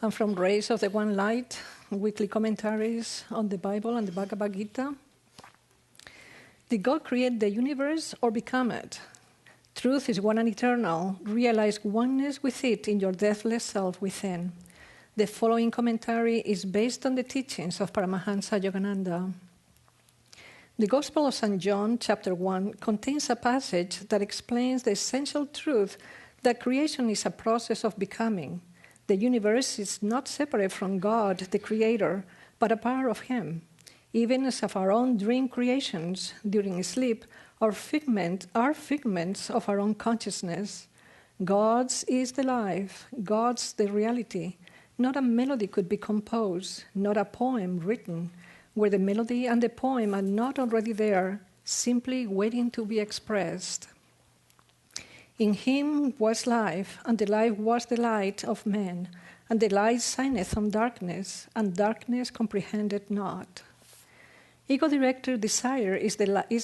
and from Rays of the One Light, weekly commentaries on the Bible and the Bhagavad Gita. Did God create the universe or become it? Truth is one and eternal. Realize oneness with it in your deathless self within. The following commentary is based on the teachings of Paramahansa Yogananda. The Gospel of St. John, chapter 1, contains a passage that explains the essential truth that creation is a process of becoming. The universe is not separate from God, the Creator, but a part of Him. Even as of our own dream creations during sleep are figments of our own consciousness. God's is the life, God's the reality. Not a melody could be composed, not a poem written, where the melody and the poem are not already there, simply waiting to be expressed. In Him was life, and the life was the light of men, and the light shineth on darkness, and darkness comprehended not. Ego-directed desire is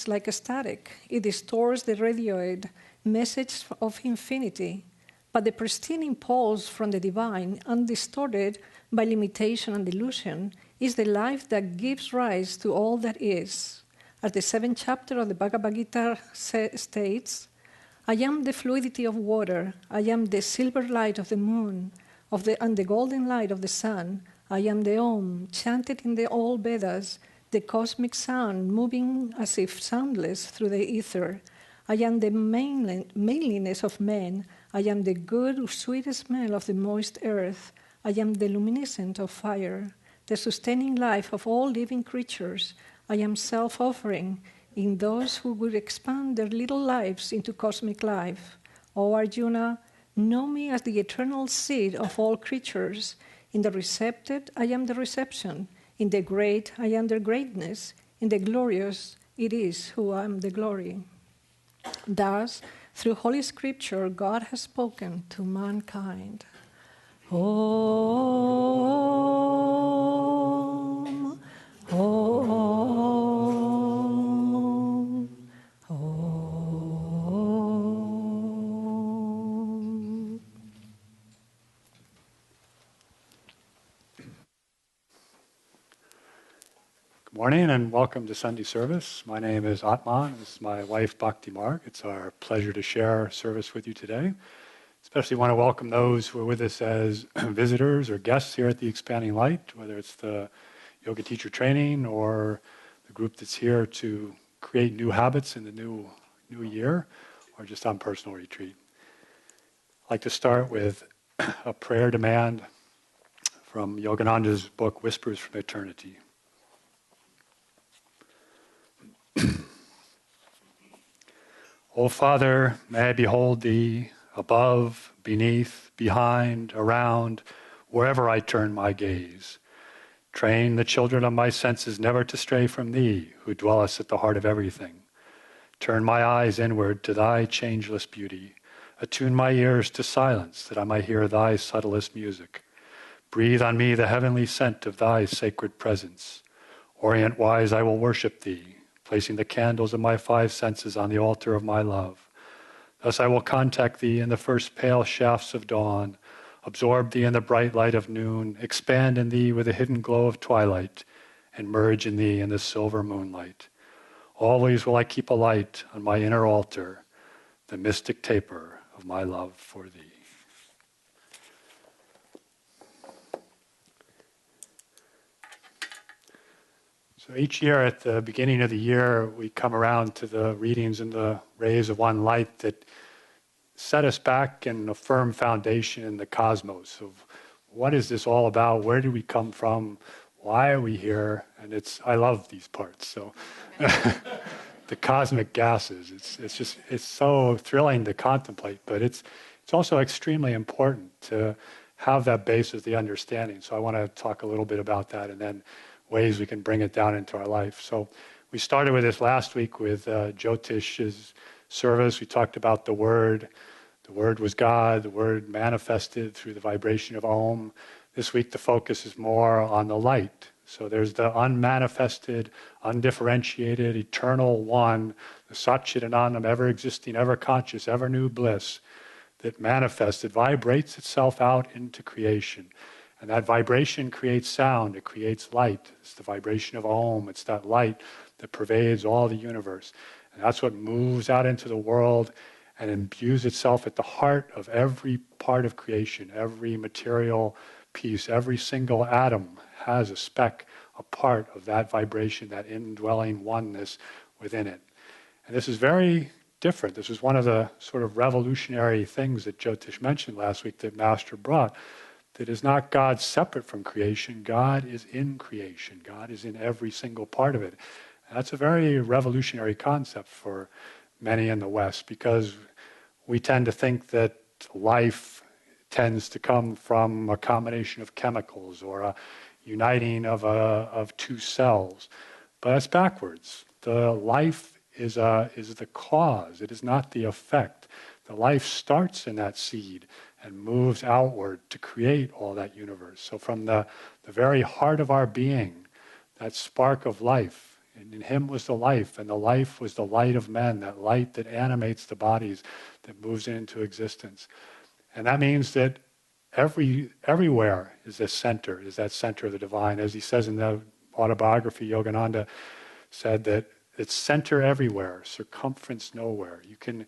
like a static. It distorts the radioid message of infinity, but the pristine impulse from the divine, undistorted by limitation and delusion, is the life that gives rise to all that is. As the 7th chapter of the Bhagavad Gita states, I am the fluidity of water, I am the silver light of the moon, and the golden light of the sun, I am the Om, chanted in the old Vedas, the cosmic sound moving as if soundless through the ether. I am the manliness of men, I am the good, sweet smell of the moist earth, I am the luminescence of fire, the sustaining life of all living creatures. I am self-offering in those who would expand their little lives into cosmic life. O Arjuna, know me as the eternal seed of all creatures. In the recepted, I am the reception. In the great, I am the greatness. In the glorious, it is who I am the glory. Thus, through Holy Scripture, God has spoken to mankind. Om, Om, Om. Good morning and welcome to Sunday service. My name is Atman. This is my wife, Bhakti Marg. It's our pleasure to share service with you today. Especially want to welcome those who are with us as visitors or guests here at the Expanding Light, whether it's the yoga teacher training or the group that's here to create new habits in the new year, or just on personal retreat. I'd like to start with a prayer demand from Yogananda's book, Whispers from Eternity. O Father, may I behold Thee above, beneath, behind, around, wherever I turn my gaze. Train the children of my senses never to stray from Thee, who dwellest at the heart of everything. Turn my eyes inward to Thy changeless beauty. Attune my ears to silence, that I might hear Thy subtlest music. Breathe on me the heavenly scent of Thy sacred presence. Orient-wise I will worship Thee, placing the candles of my 5 senses on the altar of my love. Thus I will contact Thee in the first pale shafts of dawn, absorb Thee in the bright light of noon, expand in Thee with the hidden glow of twilight, and merge in Thee in the silver moonlight. Always will I keep alight on my inner altar the mystic taper of my love for Thee. So each year at the beginning of the year, we come around to the readings in the Rays of One Light that set us back in a firm foundation in the cosmos of what is this all about? Where do we come from? Why are we here? And I love these parts. So the cosmic gases, it's so thrilling to contemplate, but it's also extremely important to have that base as the understanding. So I want to talk a little bit about that and then ways we can bring it down into our life. So we started with this last week with Jyotish's service. We talked about the Word. The Word was God. The Word manifested through the vibration of Om. This week the focus is more on the light. So there's the unmanifested, undifferentiated, eternal one, the Satchidanandam, ever-existing, ever-conscious, ever-new bliss that manifests, it vibrates itself out into creation. And that vibration creates sound, it creates light. It's the vibration of Om, it's that light that pervades all the universe. And that's what moves out into the world and imbues itself at the heart of every part of creation, every material piece, every single atom has a speck, a part of that vibration, that indwelling oneness within it. And this is very different. This is one of the sort of revolutionary things that Jyotish mentioned last week that Master brought, that is not God separate from creation. God is in creation. God is in every single part of it. And that's a very revolutionary concept for many in the West, because we tend to think that life tends to come from a combination of chemicals or a uniting of two cells. But that's backwards. The life is the cause. It is not the effect. The life starts in that seed and moves outward to create all that universe. So from the very heart of our being, that spark of life, and in him was the life, and the life was the light of men, that light that animates the bodies, that moves into existence. And that means that everywhere is this center, is that center of the divine. As he says in the autobiography, Yogananda said that it's center everywhere, circumference nowhere. You can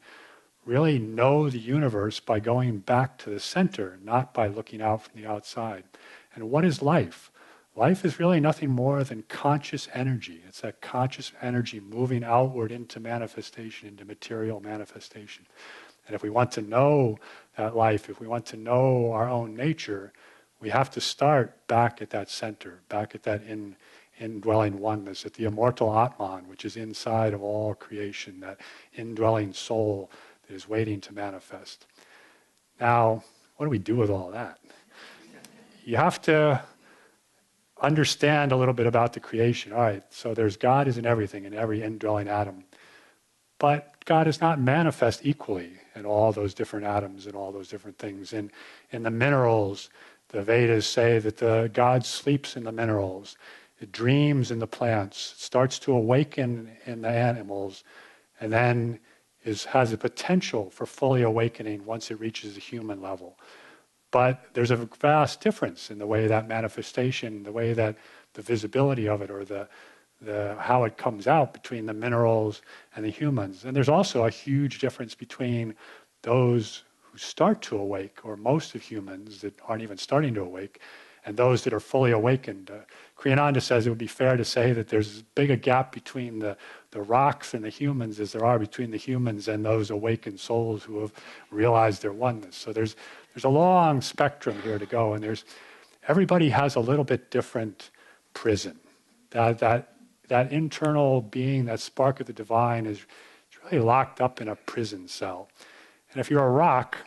really know the universe by going back to the center, not by looking out from the outside. And what is life? Life is really nothing more than conscious energy. It's that conscious energy moving outward into manifestation, into material manifestation. And if we want to know that life, if we want to know our own nature, we have to start back at that center, back at that indwelling oneness, at the immortal Atman, which is inside of all creation, that indwelling soul that is waiting to manifest. Now, what do we do with all that? You have to understand a little bit about the creation. All right, so there's God is in everything, in every indwelling atom. But God is not manifest equally in all those different atoms and all those different things. In the minerals, the Vedas say that God sleeps in the minerals. It dreams in the plants, starts to awaken in the animals, and then has a potential for fully awakening once it reaches the human level. But there's a vast difference in the way that manifestation, the way that the visibility of it, or the how it comes out between the minerals and the humans. And there's also a huge difference between those who start to awake, or most of humans that aren't even starting to awake, and those that are fully awakened. Kriyananda says it would be fair to say that there's as big a gap between the rocks and the humans as there are between the humans and those awakened souls who have realized their oneness. So there's a long spectrum here to go, and everybody has a little bit different prison. That internal being, that spark of the divine, is really locked up in a prison cell. And if you're a rock,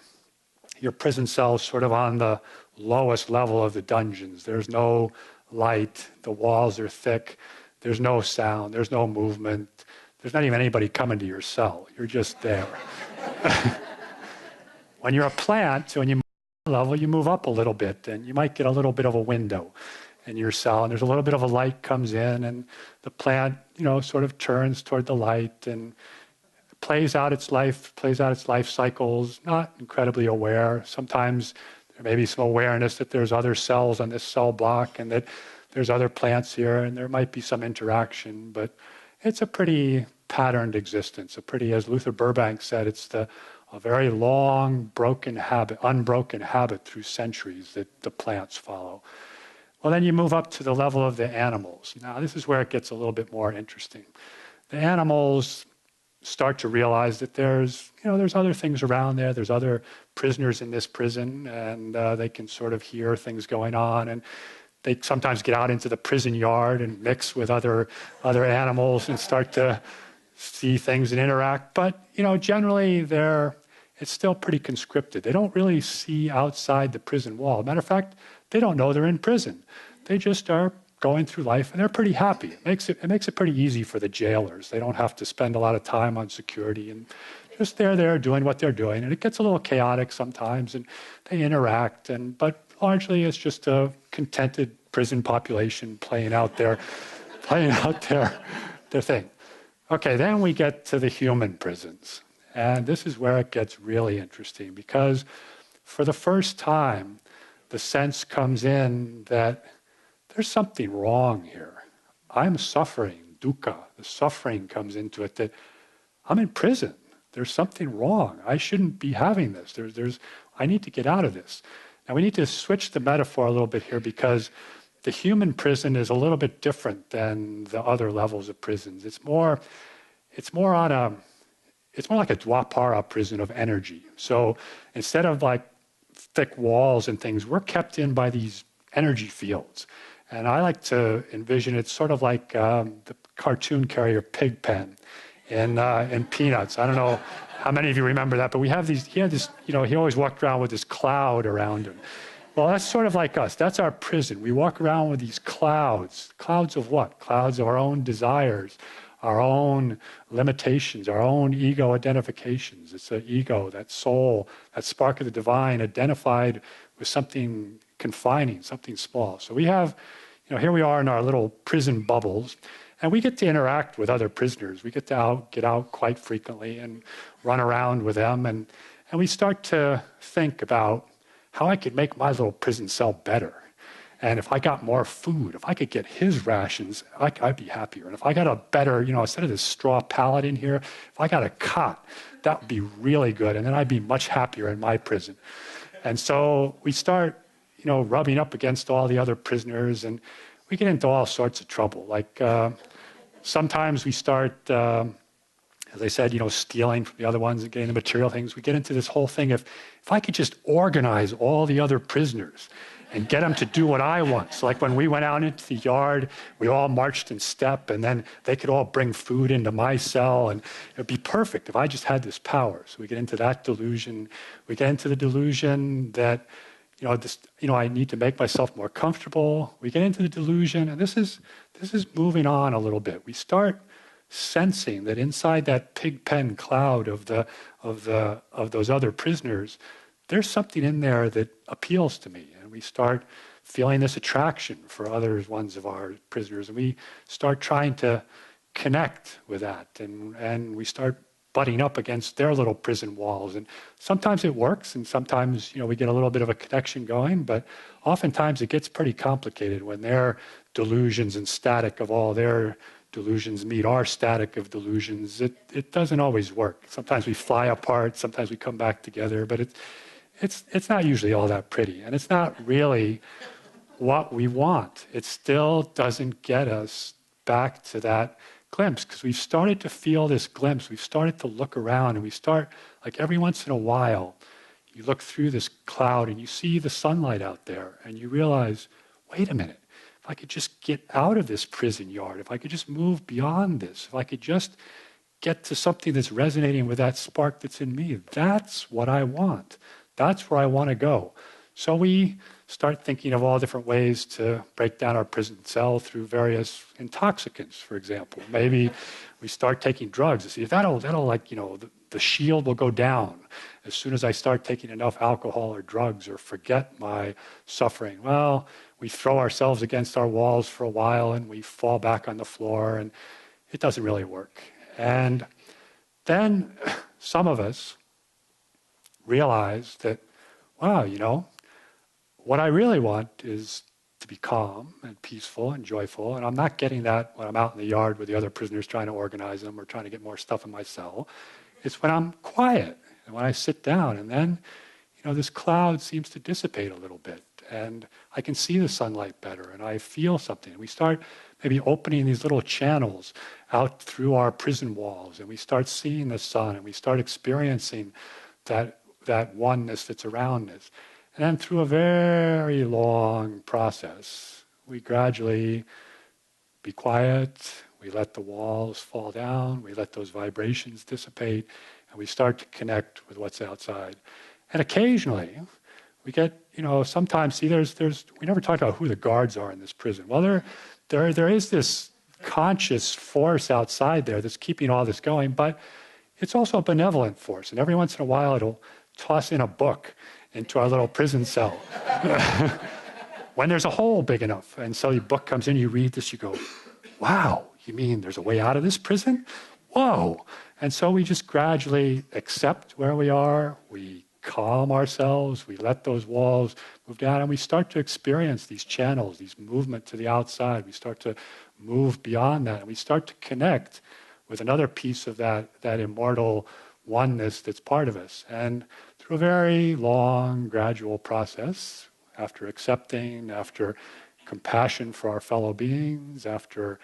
your prison cell is sort of on the lowest level of the dungeons. There's no light, the walls are thick, there's no sound, there's no movement, there's not even anybody coming to your cell. You're just there. When you're a plant, so when you move level, you move up a little bit, and you might get a little bit of a window in your cell, and there's a little bit of a light comes in, and the plant, sort of turns toward the light and plays out its life cycles, not incredibly aware. Sometimes there may be some awareness that there's other cells on this cell block and that there's other plants here, and there might be some interaction, but it's a pretty patterned existence, as Luther Burbank said, it's a very long, unbroken habit through centuries that the plants follow. Well, then you move up to the level of the animals. Now, this is where it gets a little bit more interesting. The animals start to realize that there's other things around there. There's other prisoners in this prison, and they can sort of hear things going on, and they sometimes get out into the prison yard and mix with other animals and start to see things and interact. But generally, it's still pretty conscripted. They don't really see outside the prison wall. Matter of fact, they don't know they're in prison. They just are going through life, and they're pretty happy. It makes it pretty easy for the jailers. They don't have to spend a lot of time on security, and just they're there doing what they're doing. And it gets a little chaotic sometimes, and they interact. But largely, it's just a contented prison population playing out their thing. Okay, then we get to the human prisons, and this is where it gets really interesting, because for the first time, the sense comes in that there's something wrong here. I'm suffering, dukkha. The suffering comes into it that I'm in prison. There's something wrong. I shouldn't be having this. I need to get out of this. Now we need to switch the metaphor a little bit here because the human prison is a little bit different than the other levels of prisons. It's more like a Dwapara prison of energy. So instead of like thick walls and things, we're kept in by these energy fields. And I like to envision it sort of like the cartoon character Pigpen in Peanuts. I don't know how many of you remember that, but he had this, he always walked around with this cloud around him. Well, that's sort of like us. That's our prison. We walk around with these clouds. Clouds of what? Clouds of our own desires, our own limitations, our own ego identifications. It's the ego, that soul, that spark of the divine identified with something confining, something small. So we have, here we are in our little prison bubbles, and we get to interact with other prisoners. We get to get out quite frequently and run around with them, and we start to think about how I could make my little prison cell better. And if I got more food, if I could get his rations, I'd be happier. And if I got a better, instead of this straw pallet in here, if I got a cot, that would be really good. And then I'd be much happier in my prison. And so we start, rubbing up against all the other prisoners, and we get into all sorts of trouble. Like sometimes we start, as I said, stealing from the other ones and getting the material things. We get into this whole thing of, if I could just organize all the other prisoners and get them to do what I want. So like when we went out into the yard, we all marched in step, and then they could all bring food into my cell, and it would be perfect if I just had this power. So we get into that delusion. We get into the delusion that, I need to make myself more comfortable. We get into the delusion, and this is moving on a little bit. We start sensing that inside that pig pen cloud of those other prisoners, there's something in there that appeals to me. And we start feeling this attraction for other ones of our prisoners. And we start trying to connect with that. And we start butting up against their little prison walls. And sometimes it works, and sometimes, we get a little bit of a connection going, but oftentimes it gets pretty complicated when their delusions and static of all their delusions meet our static of delusions. It doesn't always work. Sometimes we fly apart, sometimes we come back together, but it's not usually all that pretty, and it's not really what we want. It still doesn't get us back to that glimpse, because we've started to feel this glimpse. We've started to look around, and we start, like every once in a while, you look through this cloud and you see the sunlight out there, and you realize, wait a minute, if I could just get out of this prison yard, if I could just move beyond this, if I could just get to something that's resonating with that spark that's in me, that's what I want. That's where I want to go. So we start thinking of all different ways to break down our prison cell through various intoxicants, for example. Maybe we start taking drugs to see if that'll the shield will go down as soon as I start taking enough alcohol or drugs or forget my suffering. Well, we throw ourselves against our walls for a while and we fall back on the floor, and it doesn't really work. And then some of us realize that, wow, what I really want is to be calm and peaceful and joyful, and I'm not getting that when I'm out in the yard with the other prisoners trying to organize them or trying to get more stuff in my cell. It's when I'm quiet and when I sit down, and then, this cloud seems to dissipate a little bit, and I can see the sunlight better, and I feel something. We start maybe opening these little channels out through our prison walls, and we start seeing the sun, and we start experiencing that oneness that's around us. And then through a very long process, we gradually be quiet, we let the walls fall down, we let those vibrations dissipate, and we start to connect with what's outside. And occasionally, we get, sometimes, see, we never talked about who the guards are in this prison. Well, there is this conscious force outside there that's keeping all this going, but it's also a benevolent force. And every once in a while, it'll toss in a book into our little prison cell when there's a hole big enough. And so the book comes in, you read this, you go, wow, you mean there's a way out of this prison? Whoa. And so we just gradually accept where we are, we calm ourselves, we let those walls move down, and we start to experience these channels, these movement to the outside. We start to move beyond that, and we start to connect with another piece of that immortal oneness that's part of us. And through a very long, gradual process, after accepting, after compassion for our fellow beings, after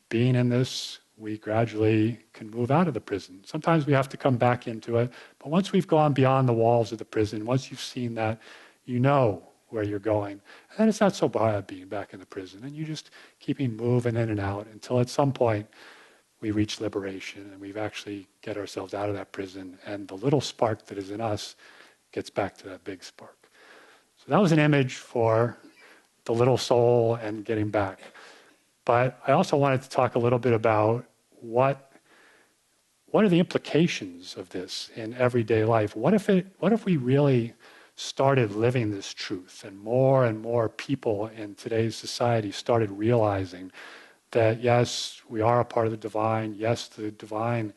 being in this, we gradually can move out of the prison. Sometimes we have to come back into it, but once we've gone beyond the walls of the prison, once you've seen that, you know where you're going. And then it's not so bad being back in the prison, and you just keeping moving in and out until at some point we reach liberation and we've actually get ourselves out of that prison, and the little spark that is in us gets back to that big spark. So that was an image for the little soul and getting back. But I also wanted to talk a little bit about what are the implications of this in everyday life? What if we really started living this truth, and more people in today's society started realizing that yes, we are a part of the divine. Yes, the divine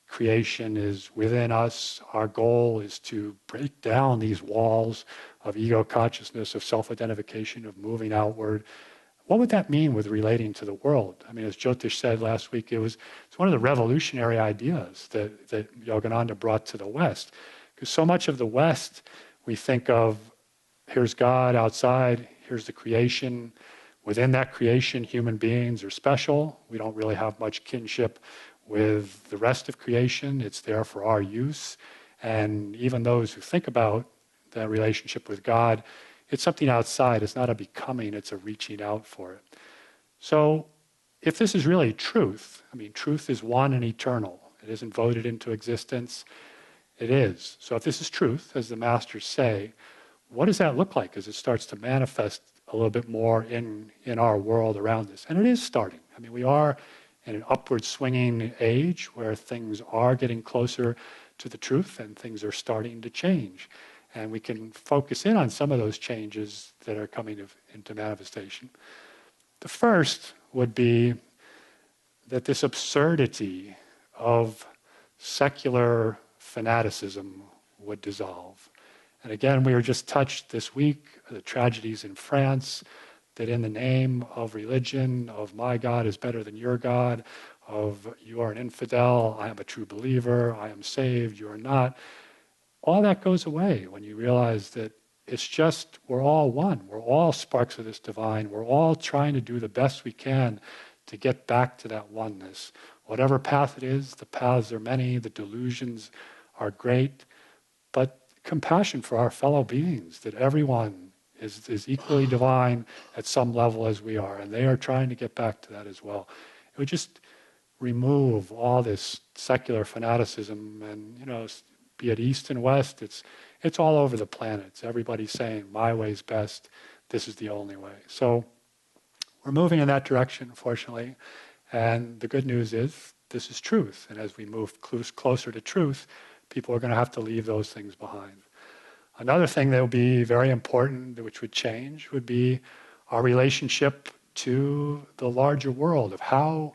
creation is within us. Our goal is to break down these walls of ego consciousness, of self-identification, of moving outward. What would that mean with relating to the world? I mean, as Jyotish said last week, it's one of the revolutionary ideas that Yogananda brought to the West. Because so much of the West, we think of, here's God outside, here's the creation. Within that creation, human beings are special. We don't really have much kinship with the rest of creation. It's there for our use. And even those who think about that relationship with God, it's something outside. It's not a becoming, it's a reaching out for it. So if this is really truth, I mean, truth is one and eternal. It isn't voted into existence. It is. So if this is truth, as the masters say, what does that look like as it starts to manifest a little bit more in our world around us? And it is starting. I mean, we are in an upward swinging age where things are getting closer to the truth and things are starting to change. And we can focus in on some of those changes that are coming into manifestation. The first would be that this absurdity of secular fanaticism would dissolve. And again, we were just touched this week, the tragedies in France, that in the name of religion, of my God is better than your God, of you are an infidel, I am a true believer, I am saved, you are not. All that goes away when you realize that it's just, we're all one. We're all sparks of this divine. We're all trying to do the best we can to get back to that oneness. Whatever path it is, the paths are many, the delusions are great, but compassion for our fellow beings, that everyone is equally divine at some level as we are, and they are trying to get back to that as well. It would just remove all this secular fanaticism, and be it East and West, it's all over the planet. It's everybody saying, my way's best, this is the only way. So we're moving in that direction, fortunately, and the good news is this is truth, and as we move closer to truth, people are going to have to leave those things behind. Another thing that will be very important, which would change, would be our relationship to the larger world, of how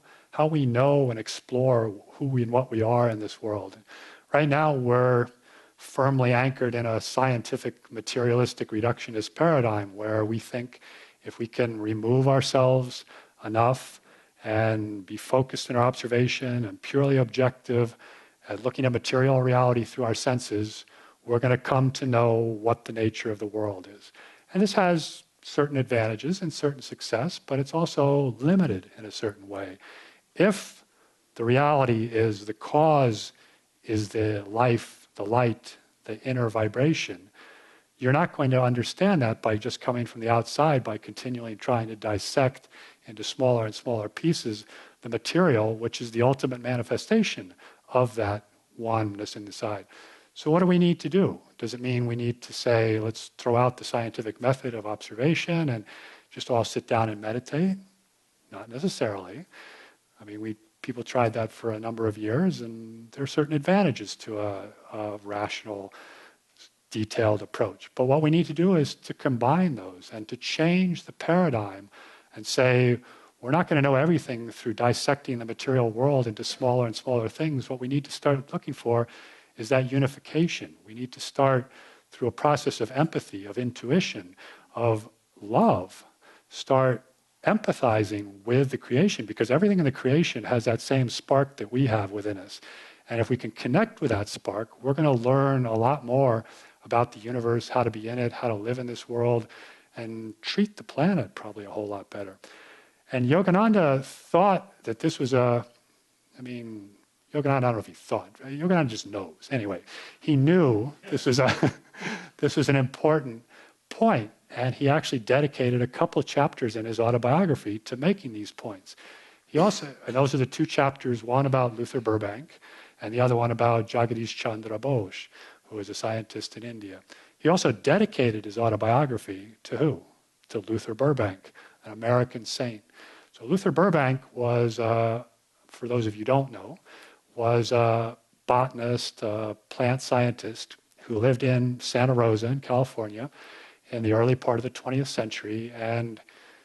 we know and explore who we and what we are in this world. Right now, we're firmly anchored in a scientific, materialistic, reductionist paradigm where we think if we can remove ourselves enough and be focused in our observation and purely objective at looking at material reality through our senses, we're going to come to know what the nature of the world is. And this has certain advantages and certain success, but it's also limited in a certain way. If the reality is the cause is the life, the light, the inner vibration, you're not going to understand that by just coming from the outside, by continually trying to dissect into smaller and smaller pieces the material, which is the ultimate manifestation of that oneness inside. So what do we need to do? Does it mean we need to say, let's throw out the scientific method of observation and just all sit down and meditate? Not necessarily. I mean, people tried that for a number of years, and there are certain advantages to a rational, detailed approach. But what we need to do is to combine those and to change the paradigm and say, we're not going to know everything through dissecting the material world into smaller and smaller things. What we need to start looking for is that unification. We need to start through a process of empathy, of intuition, of love, start empathizing with the creation, because everything in the creation has that same spark that we have within us. And if we can connect with that spark, we're going to learn a lot more about the universe, how to be in it, how to live in this world, and treat the planet probably a whole lot better. And Yogananda thought that this was Yogananda, I don't know if he thought, Yogananda just knows. Anyway, he knew this was this was an important point, and he actually dedicated a couple of chapters in his autobiography to making these points. He also, and those are the two chapters, one about Luther Burbank, and the other one about Jagadish Chandra Bose, who was a scientist in India. He also dedicated his autobiography to who? To Luther Burbank, an American saint. So Luther Burbank was, for those of you who don't know, was a botanist, a plant scientist who lived in Santa Rosa in California in the early part of the 20th century and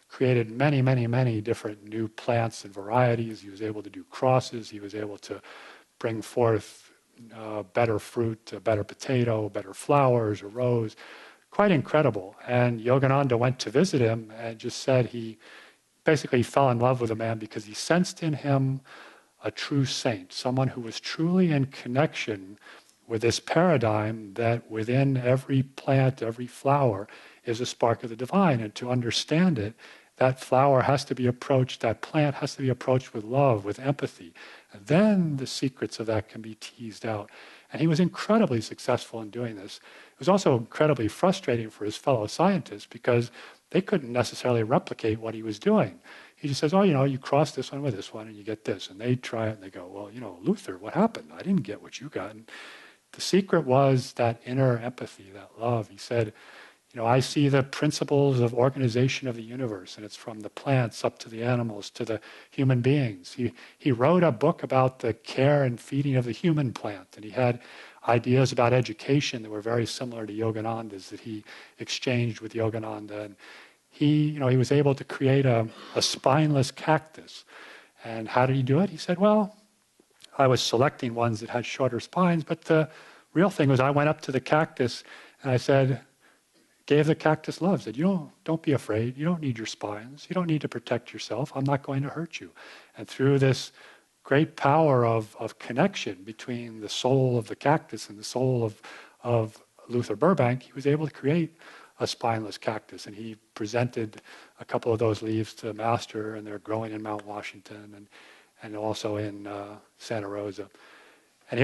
created many, many, many different new plants and varieties. He was able to do crosses. He was able to bring forth better fruit, a better potato, better flowers, a rose. Quite incredible. And Yogananda went to visit him and just said he basically fell in love with the man because he sensed in him a true saint, someone who was truly in connection with this paradigm that within every plant, every flower is a spark of the divine. And to understand it, that flower has to be approached, that plant has to be approached with love, with empathy. And then the secrets of that can be teased out. And he was incredibly successful in doing this. It was also incredibly frustrating for his fellow scientists because they couldn't necessarily replicate what he was doing. He just says, oh, you cross this one with this one and you get this. And they try it and they go, well, Luther, what happened? I didn't get what you got. And the secret was that inner empathy, that love. He said, I see the principles of organization of the universe, and it's from the plants up to the animals to the human beings. He wrote a book about the care and feeding of the human plant, and he had ideas about education that were very similar to Yogananda's that he exchanged with Yogananda. And he was able to create a spineless cactus. And how did he do it? He said, well, I was selecting ones that had shorter spines, but the real thing was I went up to the cactus and I said, gave the cactus love, said, don't be afraid. You don't need your spines. You don't need to protect yourself. I'm not going to hurt you. And through this great power of connection between the soul of the cactus and the soul of Luther Burbank, he was able to create a spineless cactus. And he presented a couple of those leaves to Master, and they're growing in Mount Washington and also in Santa Rosa. And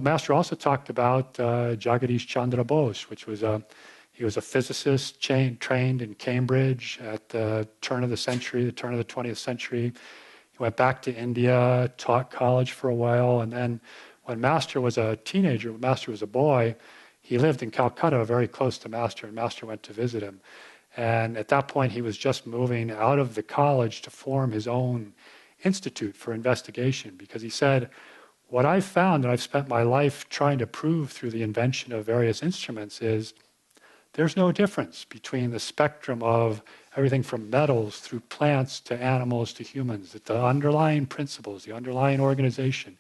Master also talked about Jagadish Chandra Bose, which was he was a physicist trained in Cambridge at the turn of the 20th century. He went back to India, taught college for a while, and then when Master was a teenager, when Master was a boy, he lived in Calcutta, very close to Master, and Master went to visit him. And at that point, he was just moving out of the college to form his own institute for investigation, because he said, what I've found, and I've spent my life trying to prove through the invention of various instruments, is there's no difference between the spectrum of everything from metals through plants to animals to humans, that the underlying principles, the underlying organization,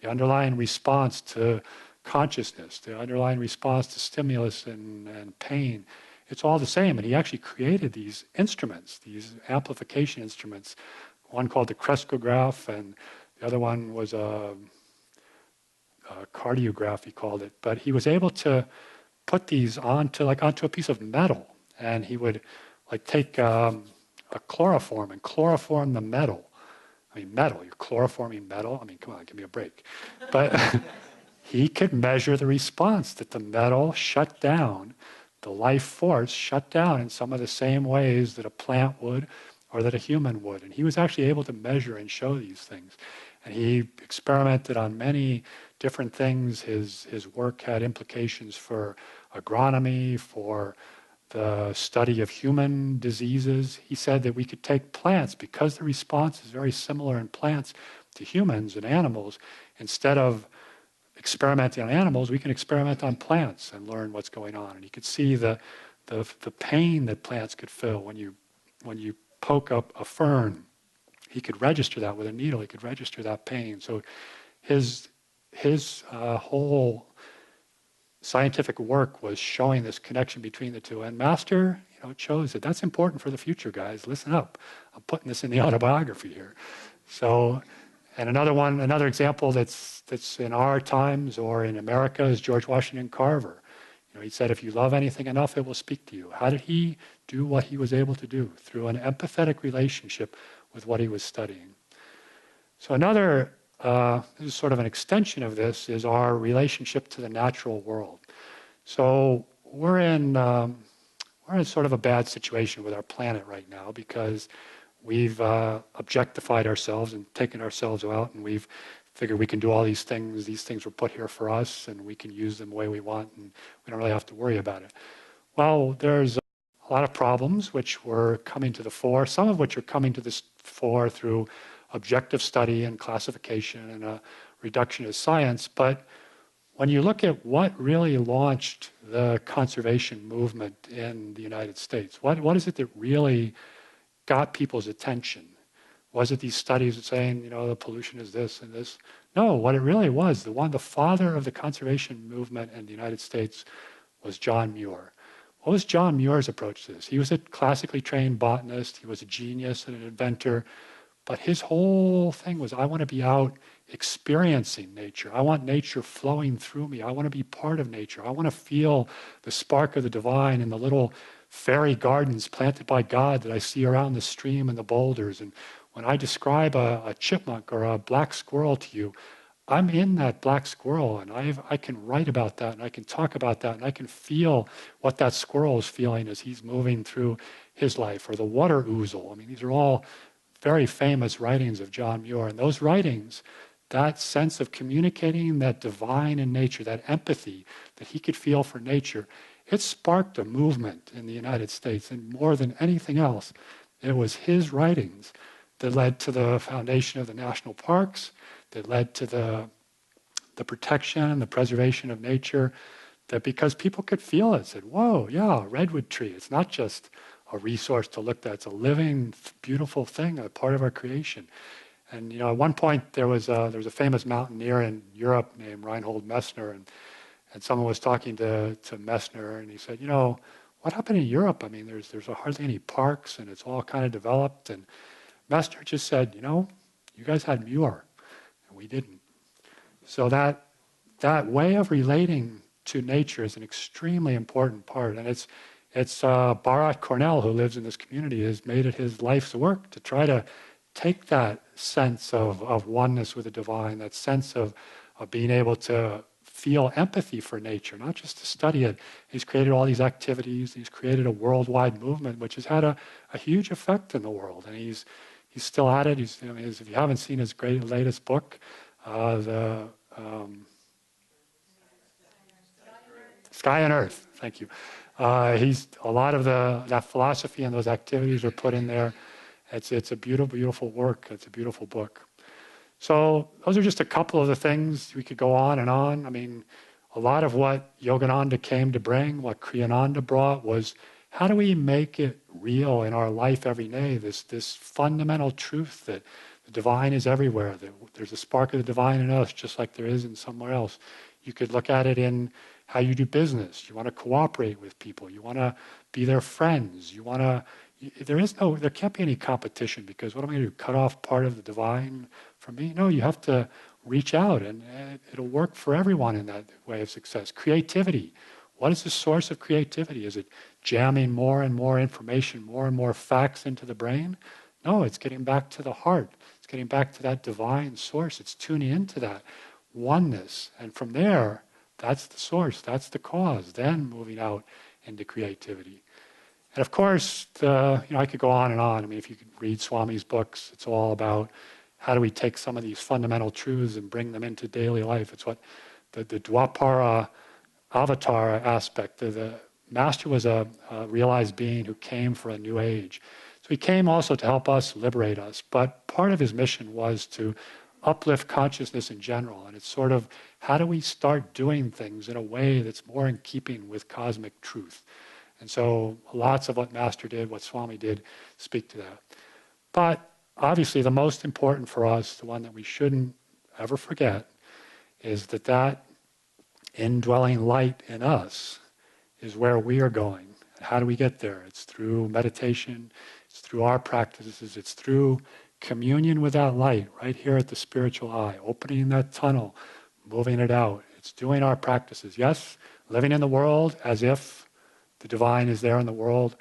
the underlying response to consciousness, the underlying response to stimulus and pain, it's all the same. And he actually created these instruments, these amplification instruments, one called the crescograph, and the other one was a cardiograph, he called it. But he was able to put these onto a piece of metal, and he would take a chloroform and chloroform the metal. I mean, metal, you're chloroforming metal. I mean, come on, give me a break. But he could measure the response, that the metal shut down, the life force shut down in some of the same ways that a plant would or that a human would. And he was actually able to measure and show these things. And he experimented on many different things. His work had implications for agronomy, for the study of human diseases. He said that we could take plants, because the response is very similar in plants to humans and animals. Instead of experimenting on animals, we can experiment on plants and learn what's going on. And he could see the pain that plants could feel when you poke up a fern. He could register that with a needle. He could register that pain. So his whole scientific work was showing this connection between the two. And Master, chose that that's important for the future, guys. Listen up. I'm putting this in the autobiography here. So, and another example that's in our times or in America is George Washington Carver. He said, if you love anything enough, it will speak to you. How did he do what he was able to do? Through an empathetic relationship with what he was studying. So another, this is sort of an extension of this, is our relationship to the natural world. So we're in sort of a bad situation with our planet right now because we've objectified ourselves and taken ourselves out, and we've figured we can do all these things. These things were put here for us, and we can use them the way we want, and we don't really have to worry about it. Well, there's a lot of problems which were coming to the fore, some of which are coming to the fore through objective study and classification and a reductionist science. But when you look at what really launched the conservation movement in the United States, what is it that really got people's attention? Was it these studies saying, the pollution is this and this? No, what it really was, the father of the conservation movement in the United States was John Muir. What was John Muir's approach to this? He was a classically trained botanist. He was a genius and an inventor. But his whole thing was, I want to be out experiencing nature. I want nature flowing through me. I want to be part of nature. I want to feel the spark of the divine in the little fairy gardens planted by God that I see around the stream and the boulders. And when I describe a chipmunk or a black squirrel to you, I'm in that black squirrel, and I can write about that, and I can talk about that, and I can feel what that squirrel is feeling as he's moving through his life. Or the water ouzel. I mean, these are all very famous writings of John Muir. And those writings, that sense of communicating that divine in nature, that empathy that he could feel for nature, it sparked a movement in the United States. And more than anything else, it was his writings that led to the foundation of the national parks, that led to the protection and the preservation of nature, that because people could feel it, said, whoa, yeah, a redwood tree. It's not just a resource to look at. It's a living, beautiful thing, a part of our creation. And at one point there was a famous mountaineer in Europe named Reinhold Messner, and someone was talking to Messner, and he said, what happened in Europe? I mean, there's hardly any parks, and it's all kind of developed. And Messner just said, you guys had Muir, and we didn't. So that way of relating to nature is an extremely important part, and it's Bharat Cornell, who lives in this community, has made it his life's work to try to take that sense of oneness with the divine, that sense of being able to feel empathy for nature, not just to study it. He's created all these activities. He's created a worldwide movement, which has had a huge effect in the world. And he's still at it. If you haven't seen his great latest book, Sky and Earth. Thank you. He's a lot of that philosophy and those activities are put in there. It's a beautiful, beautiful work. It's a beautiful book. So those are just a couple of the things. We could go on and on. I mean, a lot of what Yogananda came to bring, what Kriyananda brought, was how do we make it real in our life every day? This fundamental truth that the divine is everywhere. That there's a spark of the divine in us, just like there is in somewhere else. You could look at it in how you do business. You want to cooperate with people. You want to be their friends. You want to. There can't be any competition, because what am I going to do? Cut off part of the divine from me? No, you have to reach out, and it'll work for everyone in that way of success. Creativity. What is the source of creativity? Is it jamming more and more information, more and more facts into the brain? No, it's getting back to the heart. It's getting back to that divine source. It's tuning into that oneness. And from there, that's the source, that's the cause, then moving out into creativity. And of course, I could go on and on. I mean, if you could read Swami's books, it's all about how do we take some of these fundamental truths and bring them into daily life. It's what the Dwapara avatar aspect. The Master was a realized being who came for a new age. So he came also to help us, liberate us. But part of his mission was to uplift consciousness in general. And it's sort of, how do we start doing things in a way that's more in keeping with cosmic truth? And so lots of what Master did, what Swami did, speak to that. But obviously the most important for us, the one that we shouldn't ever forget, is that indwelling light in us is where we are going. How do we get there? It's through meditation, it's through our practices, it's through communion with that light right here at the spiritual eye, opening that tunnel, moving it out. It's doing our practices. Yes, living in the world as if the divine is there in the world,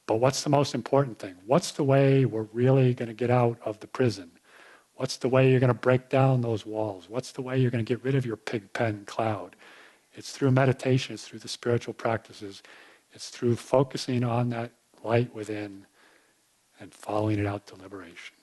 but what's the most important thing? What's the way we're really going to get out of the prison? What's the way you're going to break down those walls? What's the way you're going to get rid of your pig pen cloud? It's through meditation, it's through the spiritual practices, it's through focusing on that light within and following it out to liberation.